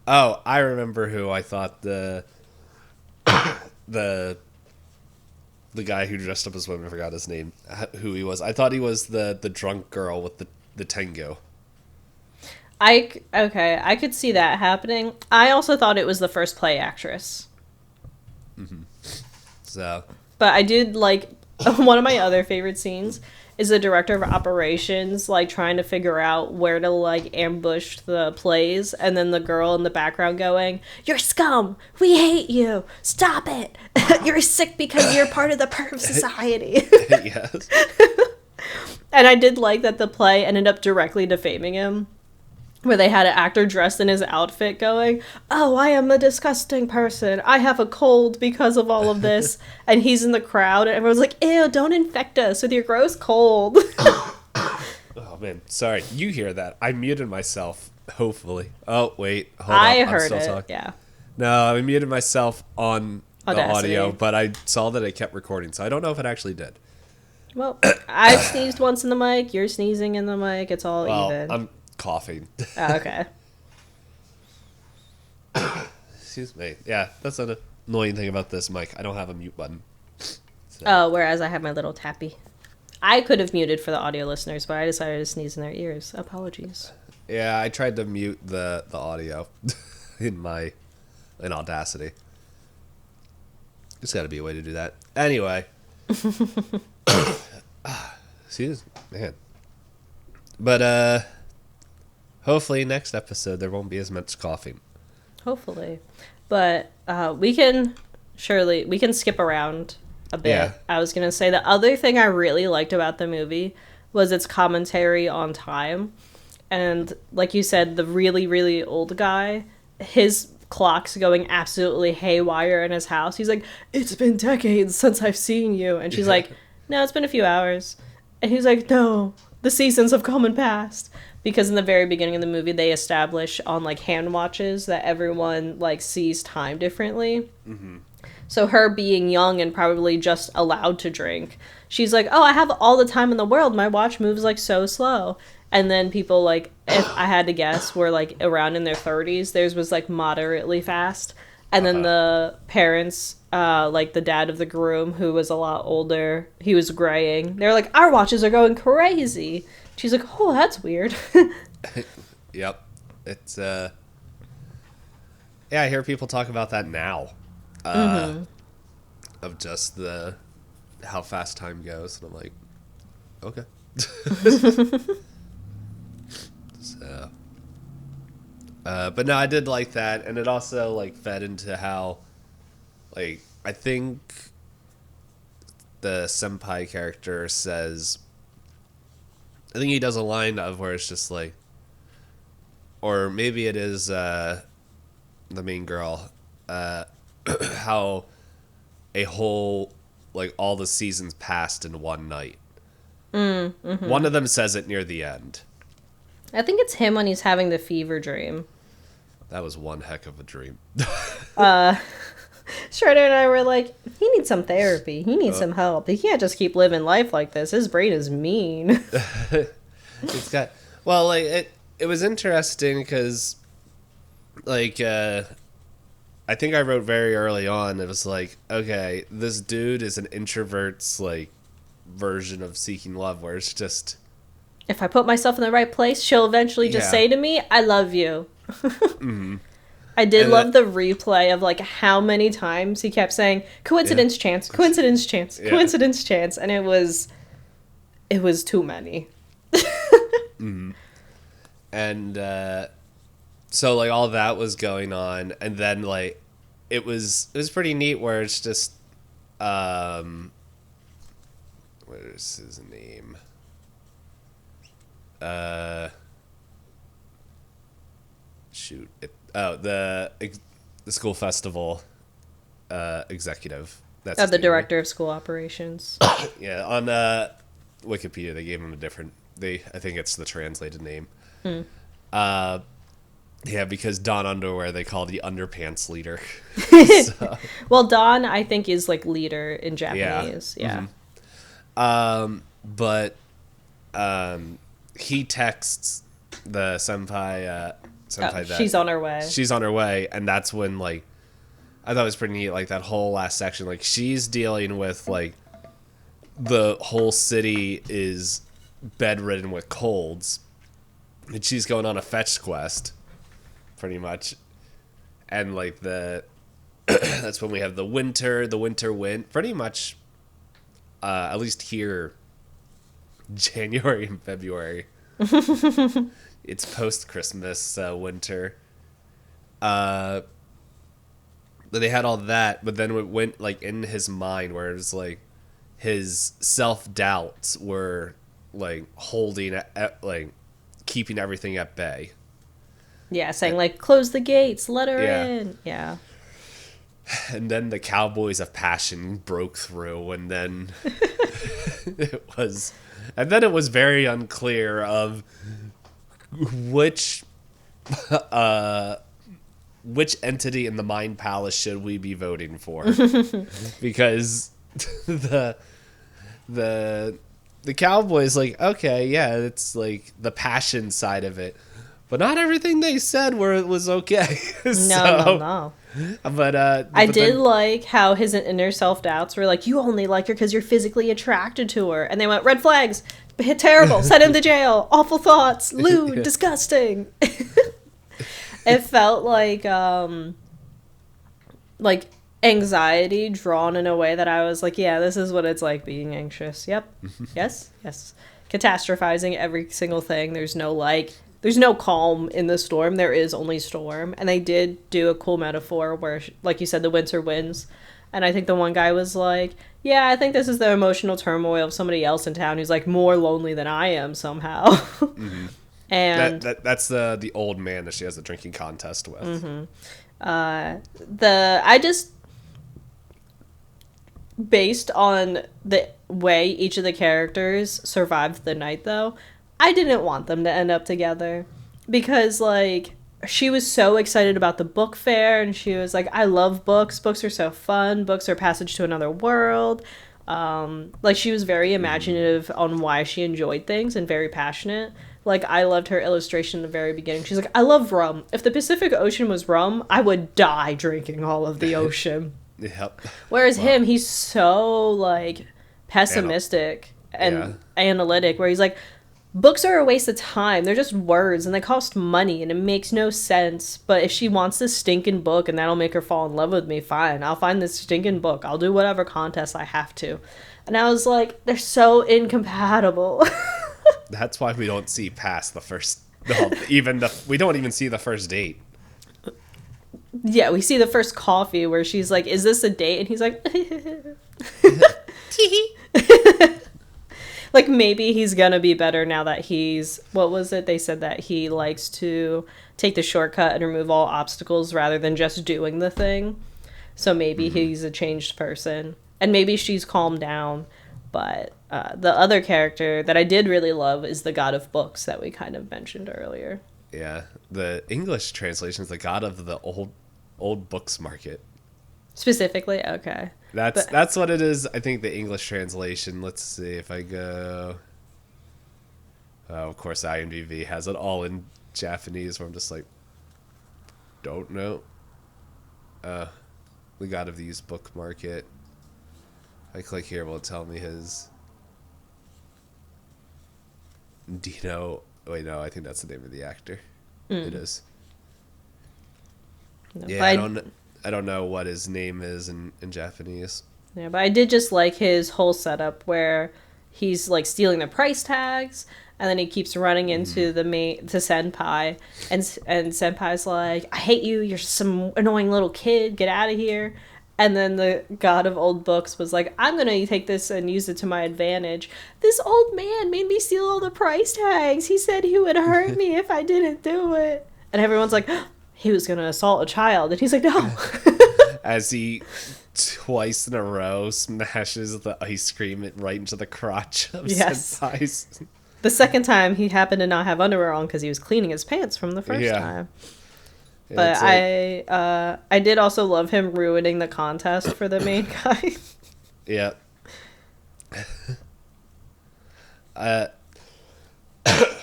B: Oh, I remember who I thought the guy who dressed up as women, I forgot his name, who he was. I thought he was the drunk girl with the tango.
A: I could see that happening. I also thought it was the first play actress.
B: Mm-hmm. So,
A: but I did like one of my other favorite scenes is the director of operations trying to figure out where to ambush the plays, and then the girl in the background going, "You're scum! We hate you! Stop it! You're sick because you're part of the perv society."
B: Yes.
A: And I did like that the play ended up directly defaming him, where they had an actor dressed in his outfit going, "Oh, I am a disgusting person. I have a cold because of all of this." And he's in the crowd, and everyone's like, "Ew, don't infect us with your gross cold."
B: Oh, man. Sorry. You hear that. I muted myself, hopefully. Oh, wait. Hold on.
A: I heard it, talking. Yeah.
B: No, I muted myself on
A: Audacity.
B: The audio, but I saw that it kept recording, so I don't know if it actually did.
A: Well, I sneezed once in the mic. You're sneezing in the mic. It's all even.
B: I'm coughing.
A: Oh, okay.
B: Excuse me. Yeah, that's an annoying thing about this mic. I don't have a mute button.
A: So. Oh, whereas I have my little tappy. I could have muted for the audio listeners, but I decided to sneeze in their ears. Apologies.
B: Yeah, I tried to mute the audio in Audacity. There's got to be a way to do that. Anyway. Excuse man. But hopefully next episode there won't be as much coughing.
A: Hopefully. But we can skip around a bit. Yeah. I was going to say the other thing I really liked about the movie was its commentary on time. And like you said, the really, really old guy, his clock's going absolutely haywire in his house. He's like, "It's been decades since I've seen you." And she's like, "No, it's been a few hours." And he's like, "No, the seasons have come and passed." Because in the very beginning of the movie, they establish on hand watches that everyone sees time differently. Mm-hmm. So her being young and probably just allowed to drink, she's like, "Oh, I have all the time in the world. My watch moves so slow." And then people if I had to guess, were around in their 30s. Theirs was moderately fast. And then the parents, the dad of the groom, who was a lot older, he was graying. They're like, "Our watches are going crazy." She's like, "Oh, that's weird."
B: Yep. It's, yeah, I hear people talk about that now. Of just how fast time goes. And I'm like, okay. So, but no, I did like that. And it also, fed into how, I think the senpai character says, I think he does a line of where it's just or maybe it is the main girl, how a whole, all the seasons passed in one night. Mm-hmm. One of them says it near the end.
A: I think it's him when he's having the fever dream.
B: That was one heck of a dream.
A: Shredder and I were like, he needs some therapy. He needs some help. He can't just keep living life like this. His brain is mean.
B: It's got... Well, it was interesting because, I think I wrote very early on, it was okay, this dude is an introvert's, version of seeking love, where it's just...
A: If I put myself in the right place, she'll eventually just say to me, "I love you."
B: Mm-hmm.
A: I did
B: And
A: love the replay of like how many times he kept saying coincidence chance, coincidence chance, coincidence chance, and it was too many.
B: And so like all that was going on, and then like it was pretty neat where it's just what is his name? Shoot. The school festival executive. That's his
A: The
B: name.
A: director of school operations.
B: Yeah, on Wikipedia they gave him a different. I think it's the translated name. Yeah, because Don Underwear they call the underpants leader. So,
A: Well, Don, I think, is like leader in Japanese. Yeah.
B: but he texts the senpai.
A: She's on her way.
B: She's on her way, and that's when like I thought it was pretty neat. Like that whole last section, like she's dealing with like the whole city is bedridden with colds, and she's going on a fetch quest, pretty much, and like that's when we have the winter wind, pretty much, at least here, January and February. It's post-Christmas winter. But they had all that, but then it went like in his mind where it was like his self-doubts were like holding like keeping everything at bay.
A: Yeah, saying like close the gates, let her
B: Yeah.
A: in. Yeah.
B: And then the Cowboys of Passion broke through, and then it was very unclear of which entity in the Mind Palace should we be voting for, because the Cowboys like, okay, yeah, it's like the passion side of it, but not everything they said was okay.
A: No.
B: But
A: I did like how his inner self doubts were like, you only like her because you're physically attracted to her. And they went, red flags, terrible, send him to jail, awful thoughts, lewd, disgusting. It felt like anxiety drawn in a way that I was like, yeah, this is what it's like being anxious. Yep. Yes. Catastrophizing every single thing. There's no calm in the storm. There is only storm. And they did do a cool metaphor where, like you said, the winter winds. And I think the one guy was like, yeah, I think this is the emotional turmoil of somebody else in town who's like more lonely than I am somehow. Mm-hmm. And
B: that's the old man that she has a drinking contest with.
A: Mm-hmm. I just, based on the way each of the characters survived the night, though, I didn't want them to end up together, because like she was so excited about the book fair, and she was like, I love books are so fun, books are passage to another world. Like she was very imaginative on why she enjoyed things and very passionate. Like I loved her illustration in the very beginning. She's like, I love rum. If the Pacific Ocean was rum, I would die drinking all of the ocean.
B: Yep.
A: Whereas him, he's so like pessimistic and analytic, where he's like, books are a waste of time. They're just words and they cost money and it makes no sense. But if she wants this stinking book and that'll make her fall in love with me, fine. I'll find this stinking book. I'll do whatever contest I have to. And I was like, they're so incompatible.
B: That's why we don't see past the first, we don't even see the first date.
A: Yeah, we see the first coffee where she's like, is this a date? And he's like, like maybe he's gonna be better now that what was it? They said that he likes to take the shortcut and remove all obstacles rather than just doing the thing. So maybe he's a changed person. And maybe she's calmed down. But the other character that I did really love is the god of books that we kind of mentioned earlier.
B: Yeah, the English translation is the god of the old books market.
A: Specifically? Okay.
B: That's what it is. I think the English translation. Let's see if I go. Oh, of course, IMDb has it all in Japanese, where I'm just like, don't know. The god of the used book market. I click here, will it tell me his. Dino. Wait, no, I think that's the name of the actor. It is.
A: No,
B: Yeah, I don't know what his name is in Japanese.
A: yeah, but I did just like his whole setup where he's like stealing the price tags, and then he keeps running into to Senpai, and Senpai's like, "I hate you. You're some annoying little kid. Get out of here." And then the god of old books was like, "I'm gonna take this and use it to my advantage. This old man made me steal all the price tags. He said he would hurt me if I didn't do it." And everyone's like, "He was gonna assault a child," and he's like, "No."
B: As he twice in a row smashes the ice cream right into the crotch of
A: Yes.
B: Senpai's.
A: The second time, he happened to not have underwear on because he was cleaning his pants from the first
B: Yeah.
A: time.
B: Yeah,
A: But
B: it's like,
A: I did also love him ruining the contest for the main guy.
B: yeah. uh,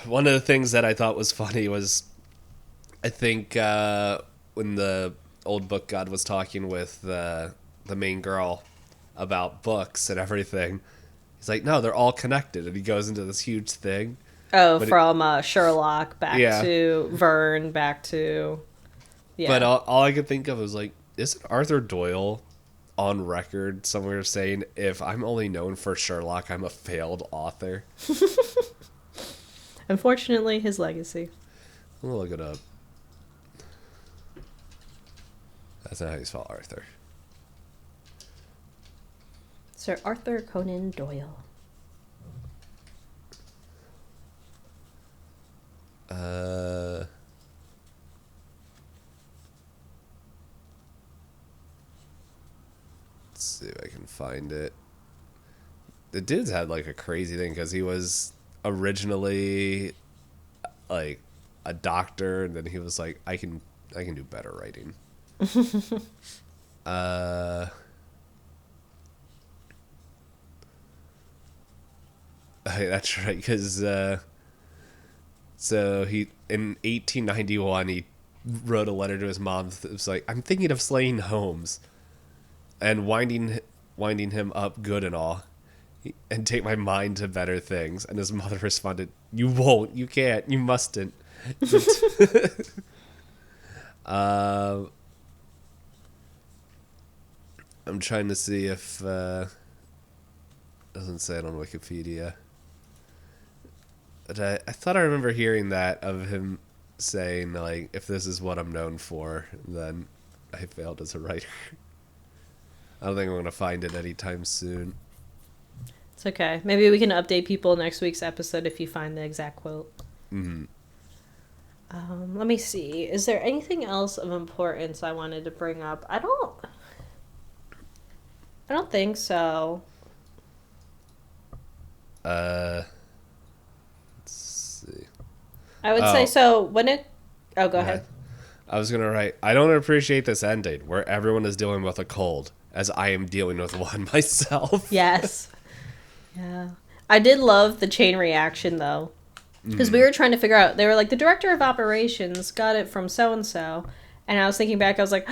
B: One of the things that I thought was funny was, I think when the old book god was talking with the main girl about books and everything, he's like, "No, they're all connected," and he goes into this huge thing.
A: Oh,
B: But
A: from Sherlock back
B: Yeah.
A: to Vern back to yeah.
B: But all I could think of was like, isn't Arthur Doyle on record somewhere saying, "If I'm only known for Sherlock, I'm a failed author"?
A: Unfortunately, his legacy.
B: I'm gonna look it up. That's not how you spell Arthur.
A: Sir Arthur Conan Doyle.
B: Let's see if I can find it. The dude's had like a crazy thing because he was originally like a doctor, and then he was like, I can do better writing. That's right, because so he in 1891 he wrote a letter to his mom that was like, "I'm thinking of slaying Holmes and winding him up good and all, and take my mind to better things." And his mother responded, "You won't, you can't, you mustn't." I'm trying to see if doesn't say it on Wikipedia. But I thought I remember hearing that of him saying, like, if this is what I'm known for, then I failed as a writer. I don't think I'm going to find it anytime soon.
A: It's okay. Maybe we can update people next week's episode if you find the exact quote.
B: Mm-hmm.
A: Let me see. Is there anything else of importance I wanted to bring up? I don't think so.
B: Let's see.
A: I would say so when it... Oh, go ahead.
B: I was going to write, I don't appreciate this ending where everyone is dealing with a cold, as I am dealing with one myself.
A: Yes. Yeah. I did love the chain reaction, though. Because we were trying to figure out... They were like, the director of operations got it from so-and-so. And I was thinking back, I was like...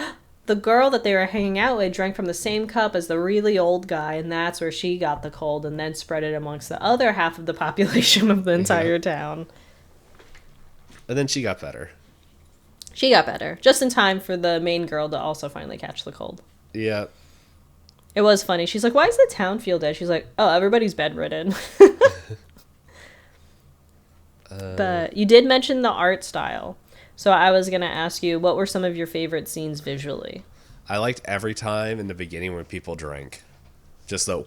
A: The girl that they were hanging out with drank from the same cup as the really old guy, and that's where she got the cold and then spread it amongst the other half of the population of the entire town.
B: And then she got better.
A: She got better. Just in time for the main girl to also finally catch the cold.
B: Yeah.
A: It was funny. She's like, why does the town feel dead? She's like, oh, everybody's bedridden. But you did mention the art style. So I was going to ask you, what were some of your favorite scenes visually?
B: I liked every time in the beginning when people drank. Just the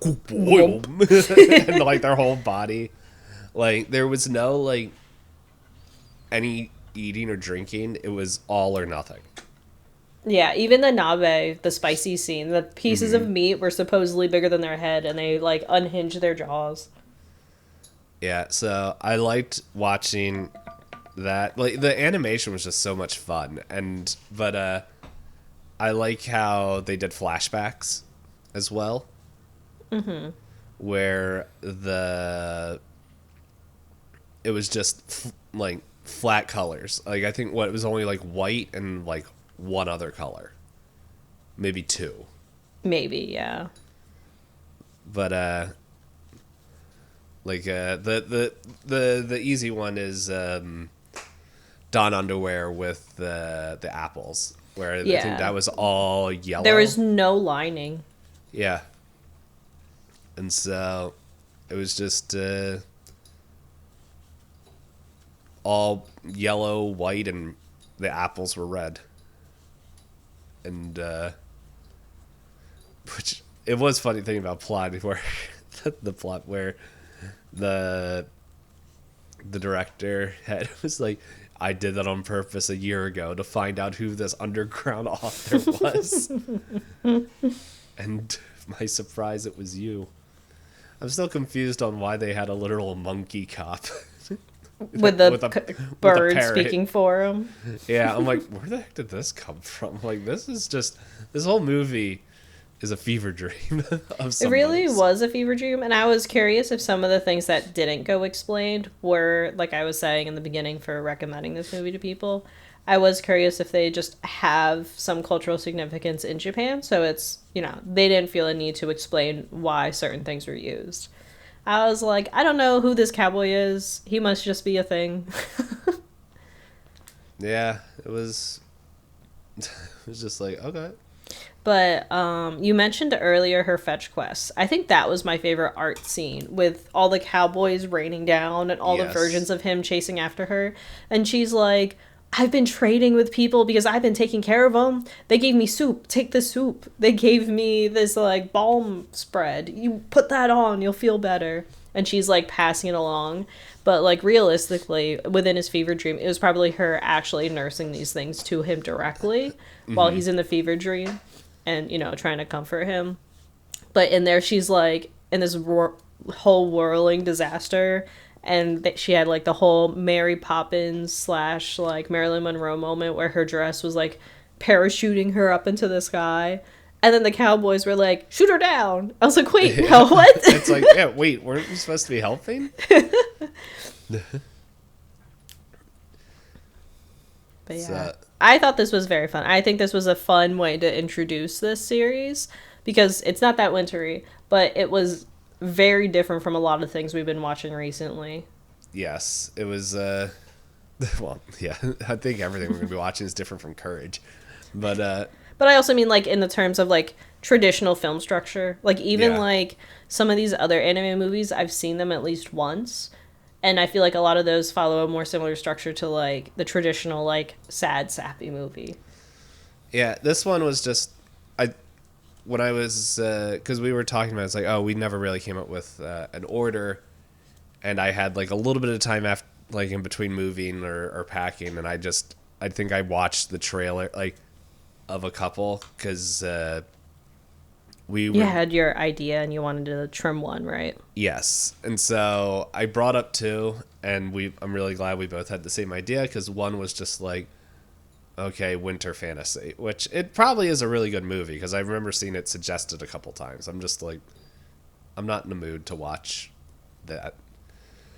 B: and like their whole body. Like there was no like any eating or drinking. It was all or nothing.
A: Yeah, even the nabe, the spicy scene, the pieces of meat were supposedly bigger than their head, and they like unhinged their jaws.
B: Yeah, so I liked watching that. Like the animation was just so much fun, but I like how they did flashbacks as well. Mm-hmm. Where it was just like flat colors. Like I think it was only like white and like one other color, maybe two.
A: Maybe, yeah.
B: But like the easy one is Dawn underwear with the apples. where I think
A: Yeah.
B: that was all
A: There
B: yellow.
A: was no lining.
B: Yeah. And so it was just all yellow, white, and the apples were red. And which it was funny thinking about plot where the plot where the director had was like, I did that on purpose a year ago to find out who this underground author was. And my surprise, it was you. I'm still confused on why they had a literal monkey cop.
A: With the
B: with a
A: bird
B: parrot.
A: speaking for him.
B: Yeah, I'm like, where the heck did this come from? Like, this whole movie is a fever dream of
A: It really
B: somebody's.
A: was a fever dream, and I was curious if some of the things that didn't go explained were, like I was saying in the beginning for recommending this movie to people, I was curious if they just have some cultural significance in Japan, so it's, they didn't feel a need to explain why certain things were used. I was like, I don't know who this cowboy is. He must just be a thing.
B: Yeah, it was. It was just like, okay.
A: But you mentioned earlier her fetch quests. I think that was my favorite art scene with all the cowboys raining down and all the
B: Yes.
A: versions of him chasing after her. And she's like, I've been trading with people because I've been taking care of them. They gave me soup. Take the soup. They gave me this like balm spread. You put that on, you'll feel better. And she's like passing it along. But like realistically, within his fever dream, it was probably her actually nursing these things to him directly while he's in the fever dream and, trying to comfort him. But in there, she's like in this whole whirling disaster. And she had like the whole Mary Poppins / like Marilyn Monroe moment where her dress was like parachuting her up into the sky. And then the cowboys were like, shoot her down. I was like, wait, no, what?
B: It's like, yeah, wait, weren't we supposed to be helping?
A: But yeah,
B: So,
A: I thought this was very fun. I think this was a fun way to introduce this series because it's not that wintry, but it was very different from a lot of things we've been watching recently.
B: yes, it was. Well, yeah, I think everything we're gonna be watching is different from Courage, but
A: I also mean like in the terms of like traditional film structure. Like even
B: Yeah.
A: like some of these other anime movies, I've seen them at least once. And I feel like a lot of those follow a more similar structure to like the traditional like sad sappy movie.
B: yeah, this one was just when I was because we were talking about it, it's like, oh, we never really came up with an order, and I had like a little bit of time after like in between moving or packing, and I think I watched the trailer like of a couple because we
A: You
B: were
A: had your idea and you wanted to trim one, right?
B: yes, and so I brought up two, and I'm really glad we both had the same idea because one was just like, okay, winter fantasy, which it probably is a really good movie because I remember seeing it suggested a couple times. I'm just like, I'm not in the mood to watch that.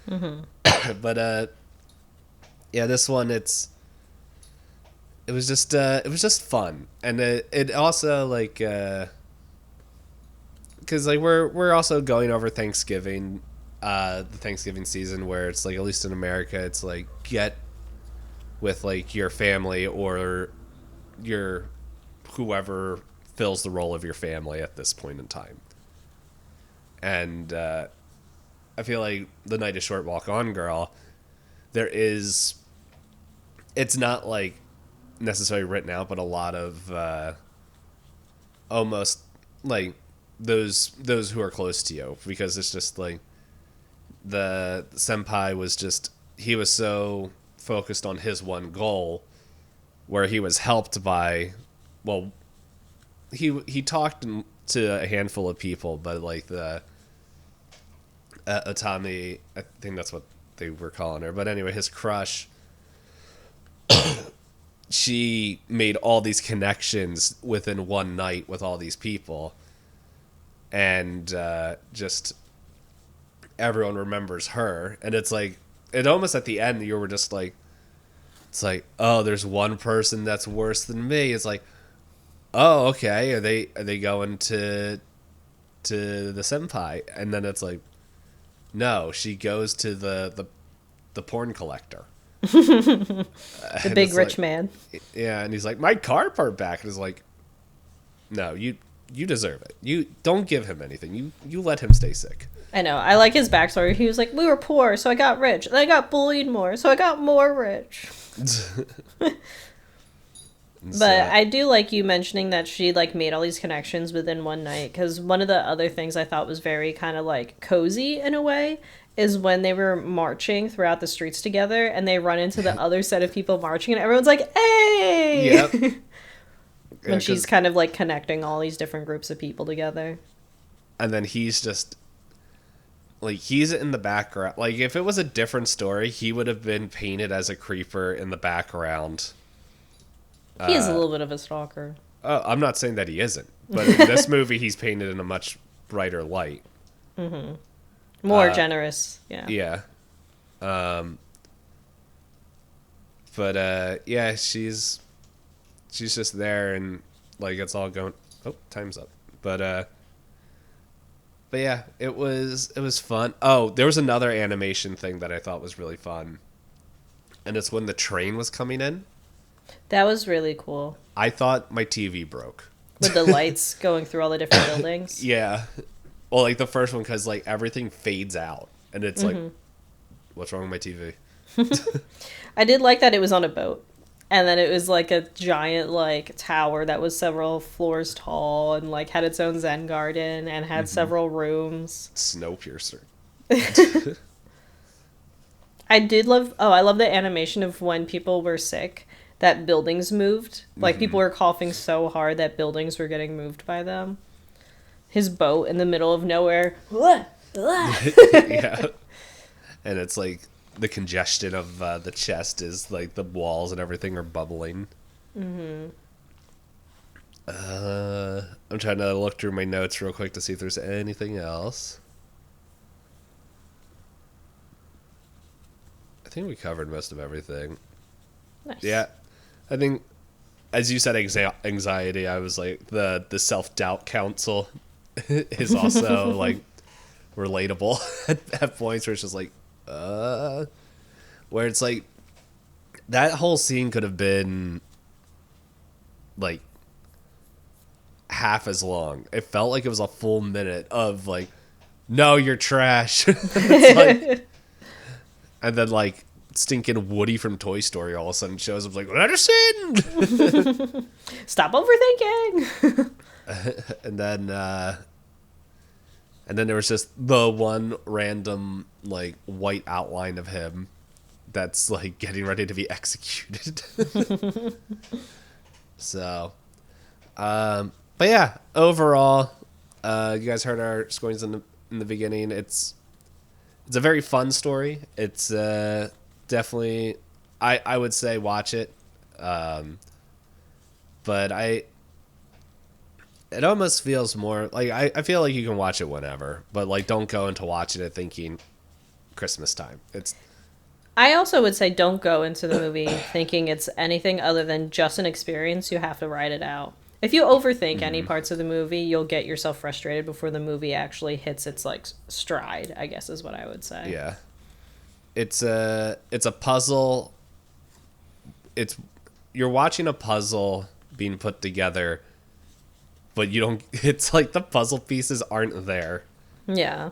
B: But yeah, this one it was just fun, and it also like because like we're also going over Thanksgiving, the Thanksgiving season where it's like at least in America it's like get with like your family or your whoever fills the role of your family at this point in time. And I feel like The Night is Short, Walk On Girl, it's not like necessarily written out, but a lot of almost like those who are close to you, because it's just like the senpai he was so focused on his one goal where he was helped by, well, he talked to a handful of people, but like the Atami, I think that's what they were calling her, but anyway, his crush, she made all these connections within one night with all these people, and just everyone remembers her, and it's like it almost at the end you were just like, it's like, oh, there's one person that's worse than me. It's like, oh, okay, are they going to the senpai? And then it's like, no, she goes to the porn collector.
A: The
B: And
A: big
B: it's
A: rich
B: like,
A: man.
B: yeah, and he's like, my car part back. And it's like, no, you deserve it. You don't give him anything. You let him stay sick.
A: I know. I like his backstory. He was like, we were poor, so I got rich. Then I got bullied more, so I got more rich. But I do like you mentioning that she like made all these connections within one night, because one of the other things I thought was very kind of like cozy in a way is when they were marching throughout the streets together and they run into the other set of people marching and everyone's like, hey!
B: Yep.
A: When
B: Yeah,
A: she's kind of like connecting all these different groups of people together.
B: and then he's just like, he's in the background. Like, if it was a different story, he would have been painted as a creeper in the background.
A: He is a little bit of a stalker.
B: Oh, I'm not saying that he isn't, but in this movie, he's painted in a much brighter light.
A: More generous. Yeah.
B: Yeah. But yeah, she's just there, and like it's all going. Oh, time's up. But yeah, it was fun. Oh, there was another animation thing that I thought was really fun, and it's when the train was coming in.
A: That was really cool.
B: I thought my TV broke.
A: With the lights going through all the different buildings.
B: Yeah. Well, like the first one, because like everything fades out, and it's like, what's wrong with my TV?
A: I did like that it was on a boat. And then it was like a giant like tower that was several floors tall and like had its own Zen garden and had several rooms.
B: Snowpiercer.
A: I love the animation of when people were sick, that buildings moved. Like people were coughing so hard that buildings were getting moved by them. His boat in the middle of nowhere.
B: Yeah. And it's like the congestion of the chest is like the walls and everything are bubbling. I'm trying to look through my notes real quick to see if there's anything else. I think we covered most of everything.
A: Nice.
B: Yeah. I think, as you said, anxiety, I was like, the self-doubt council is also like relatable at points where it's just like, where it's like, that whole scene could have been like half as long. It felt like it was a full minute of like, no, you're trash. It's like, and then like stinking Woody from Toy Story all of a sudden shows up like, Anderson!
A: Stop overthinking.
B: and then there was just the one random like white outline of him that's like getting ready to be executed. So but yeah, overall, you guys heard our scorings in the beginning. It's a very fun story. It's definitely, I would say watch it. But it almost feels more like, I feel like you can watch it whenever, but like don't go into watching it thinking Christmas time.
A: I also would say don't go into the movie thinking it's anything other than just an experience. You have to ride it out. If you overthink any parts of the movie, you'll get yourself frustrated before the movie actually hits its like stride, I guess is what I would say.
B: Yeah. It's a puzzle. You're watching a puzzle being put together, but you don't, it's like the puzzle pieces aren't there.
A: Yeah.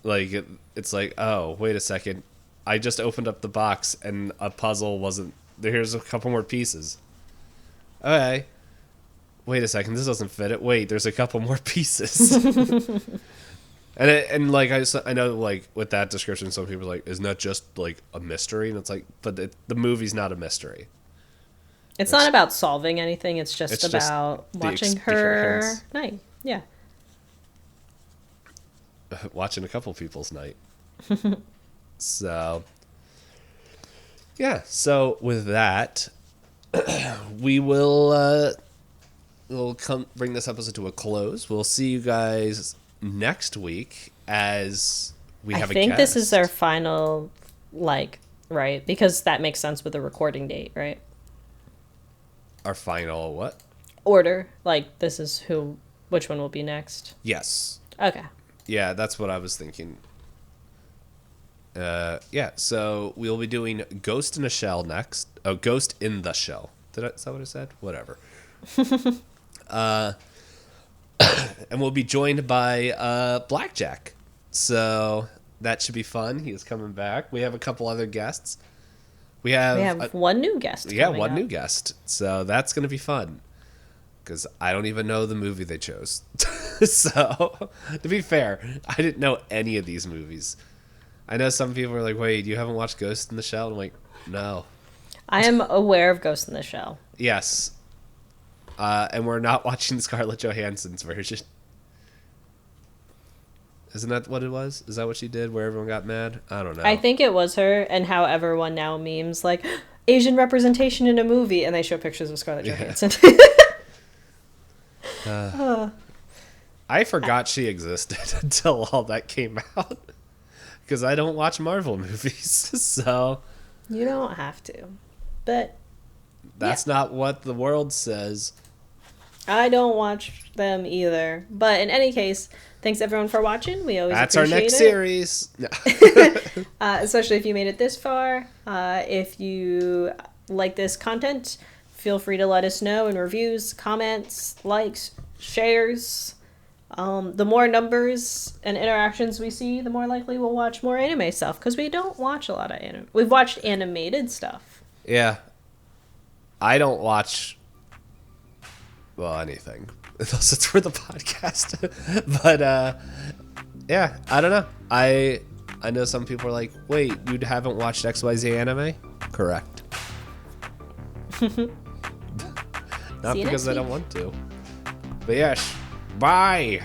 B: Like it's like, oh, wait a second. I just opened up the box and a puzzle wasn't there. Here's a couple more pieces. Okay. Wait a second. This doesn't fit it. Wait, there's a couple more pieces. And like I know like with that description, some people are like, isn't that just like a mystery? And it's like, but the movie's not a mystery.
A: It's not about solving anything. It's just about watching her night. Yeah.
B: Watching a couple people's night. So, yeah. So with that, we will we'll bring this episode to a close. We'll see you guys next week as we have a guest.
A: I think this is our final, like, right? Because that makes sense with the recording date, right?
B: Our final what?
A: Order. Like, this is which one will be next?
B: Yes.
A: Okay.
B: Yeah, that's what I was thinking. Yeah, so we'll be doing Ghost in a Shell next. Oh, Ghost in the Shell. Is that what I said? Whatever. And we'll be joined by Blackjack. So that should be fun. He is coming back. We have a couple other guests. We have
A: one new guest.
B: Yeah, one new guest. So that's going to be fun. Because I don't even know the movie they chose. So, to be fair, I didn't know any of these movies. I know some people are like, wait, you haven't watched Ghost in the Shell? I'm like, no.
A: I am aware of Ghost in the Shell.
B: Yes. And we're not watching Scarlett Johansson's version. Isn't that what it was? Is that what she did where everyone got mad? I don't know.
A: I think it was her, and how everyone now memes like Asian representation in a movie, and they show pictures of Scarlett Johansson.
B: I forgot she existed until all that came out. Because I don't watch Marvel movies, so...
A: You don't have to. But...
B: That's not what the world says.
A: I don't watch them either. But in any case, thanks everyone for watching. We always
B: That's
A: appreciate
B: our next series. No.
A: Especially if you made it this far. If you like this content, feel free to let us know in reviews, comments, likes, shares. The more numbers and interactions we see, the more likely we'll watch more anime stuff. Because we don't watch a lot of anime. We've watched animated stuff.
B: Yeah. I don't watch, well, anything. Unless it's for the podcast. But, yeah, I don't know. I know some people are like, wait, you haven't watched XYZ anime? Correct. Not because I don't want to. But yeah, bye!